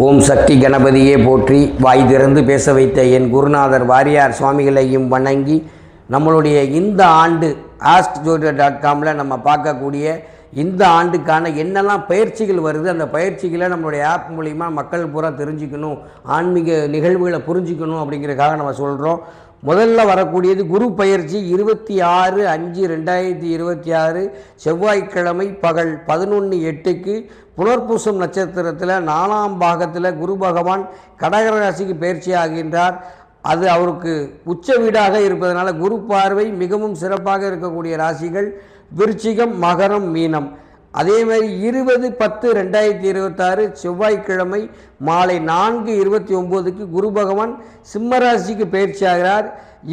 ஓம் சக்தி கணபதியே போற்றி. வாய் திறந்து பேச வைத்த என் குருநாதர் வாரியார் சுவாமிகளையும் வணங்கி, நம்மளுடைய இந்த ஆண்டு askjodhia.comல நம்ம பார்க்கக்கூடிய இந்த ஆண்டுக்கான என்னெல்லாம் பயிற்சிகள் வருது, அந்த பயிற்சிகளை நம்மளுடைய ஆப் மூலிமா மக்கள் பூரா தெரிஞ்சுக்கணும், ஆன்மீக நிகழ்வுகளை புரிஞ்சுக்கணும் அப்படிங்கிறதுக்காக நம்ம சொல்கிறோம். முதல்ல வரக்கூடியது குரு பயிற்சி 26/5/2026 செவ்வாய்க்கிழமை பகல் 11:08க்கு புனர்பூசம் நட்சத்திரத்தில் 4ஆம் பாகத்தில் குரு பகவான் கடக ராசிக்கு பயிற்சி ஆகின்றார். அது அவருக்கு உச்ச வீடாக இருப்பதனால குரு பார்வை மிகவும் சிறப்பாக இருக்கக்கூடிய ராசிகள் விருச்சிகம், மகரம், மீனம். அதே மாதிரி 20/10/2026 செவ்வாய்க்கிழமை மாலை 4:29க்கு குரு பகவான் சிம்மராசிக்கு பயிற்சி ஆகிறார்.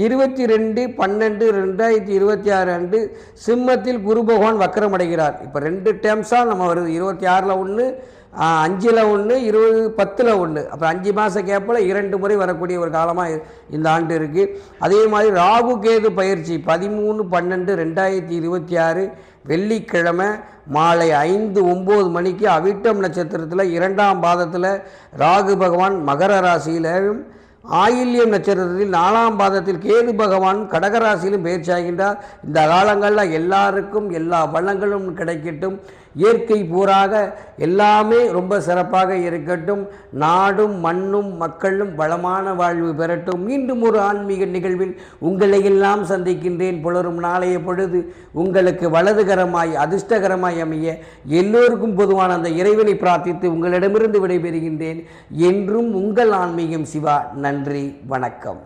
22/12/2026 அன்று சிம்மத்தில் குரு பகவான் வக்கரமடைகிறார். இப்போ 2 டேர்ம்ஸாக நம்ம வருது, 26ல் 1, 5ல் 1, 10ல் 1. அப்போ 5 மாத கேப்பில் 2 முறை வரக்கூடிய ஒரு காலமாக இந்த ஆண்டு இருக்குது. அதே மாதிரி ராகு கேது பயிற்சி 13/12/2026 வெள்ளிக்கிழமை மாலை 5:09 மணிக்கு அவிட்டம் நட்சத்திரத்தில் 2ஆம் பாதத்தில் ராகு பகவான் மகர ராசியிலும், ஆயில்யம் நட்சத்திரத்தில் 4ஆம் பாதத்தில் கேது பகவான் கடகராசியிலும் பயிற்சி ஆகின்றார். இந்த காலங்களில் எல்லாருக்கும் எல்லா வளங்களும் கிடைக்கட்டும், இயற்கை பூராக எல்லாமே ரொம்ப சிறப்பாக இருக்கட்டும், நாடும் மண்ணும் மக்களும் வளமான வாழ்வு பெறட்டும். மீண்டும் ஒரு ஆன்மீக நிகழ்வில் உங்களை எல்லாம் சந்திக்கின்றேன். புலரும் நாளைய பொழுது உங்களுக்கு வலதுகரமாய் அதிர்ஷ்டகரமாய் அமைய எல்லோருக்கும் பொதுவான அந்த இறைவனை பிரார்த்தித்து உங்களிடமிருந்து விடைபெறுகின்றேன். என்றும் உங்கள் ஆன்மீகம் சிவா. நன்றி, வணக்கம்.